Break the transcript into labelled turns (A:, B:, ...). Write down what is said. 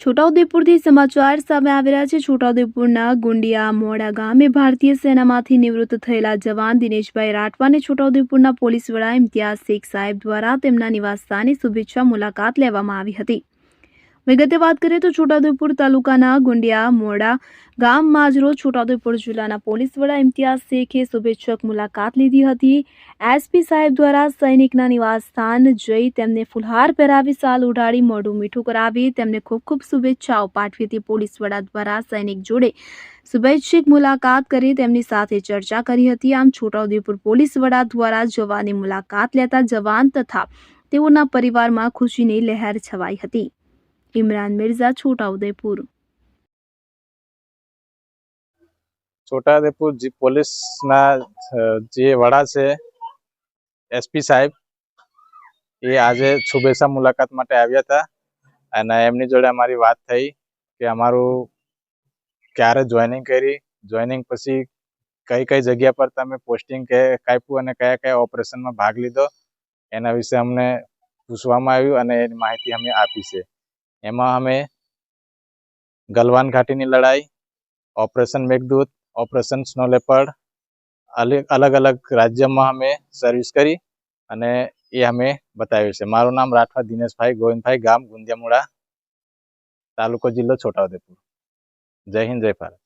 A: છોટાઉદેપુરથી સમાચાર સામે આવી રહ્યા છે। છોટાઉદેપુરના ગુંડિયા મોડા ગામે ભારતીય સેનામાંથી નિવૃત્ત થયેલા જવાન દિનેશભાઈ રાઠવાને છોટાઉદેપુરના પોલીસ વડા ઇમ્તિયાઝ શેખ સાહેબ દ્વારા તેમના નિવાસસ્થાને શુભેચ્છા મુલાકાત લેવામાં આવી હતી। વિગતે વાત કરીએ તો છોટાઉદેપુર તાલુકાના ગુંડિયા મોડા ગામમાં આજરોજ છોટાઉદેપુર જિલ્લાના પોલીસ વડા ઇમ્તિયાઝ શેખે શુભેચ્છક મુલાકાત લીધી હતી। એસપી સાહેબ દ્વારા સૈનિકના નિવાસસ્થાન જઈ તેમને ફુલહાર પહેરાવી સાલ ઉડાડી મોઢું મીઠું કરાવી તેમને ખૂબ ખૂબ શુભેચ્છાઓ પાઠવી હતી। પોલીસ વડા દ્વારા સૈનિક જોડે શુભેચ્છિક મુલાકાત કરી તેમની સાથે ચર્ચા કરી હતી। આમ છોટાઉદેપુર પોલીસ વડા દ્વારા જવાનની મુલાકાત લેતા જવાન તથા તેઓના પરિવારમાં ખુશીની લહેર છવાઈ હતી। ઇમરાન મિર્ઝા, છોટાઉદેપુર।
B: છોટાઉદેપુર પોલીસના જે વડા છે એસપી સાહેબ એ આજે શુભેચ્છા મુલાકાત માટે આવ્યા હતા અને એમની જોડે અમારી વાત થઈ કે અમારું ક્યારે જોઈનિંગ કરી, જોઈનિંગ પછી કઈ કઈ જગ્યા પર તમે પોસ્ટિંગ કાપ્યું અને કયા કયા ઓપરેશનમાં ભાગ લીધો એના વિશે અમને પૂછવામાં આવ્યું અને એની માહિતી અમે આપી છે। એમાં અમે ગલવાન ઘાટીની લડાઈ, operation Meghdoot, operation snow leopard, અલગ અલગ રાજ્યમાં અમે સર્વિસ કરી અને એ અમે બતાવ્યું છે। મારું નામ રાઠવા દિનેશભાઈ ગોવિંદભાઈ, ગામ ગુંદિયામોડા, તાલુકો જિલ્લો છોટાઉદેપુર। જય હિન્દ, જય ભારત।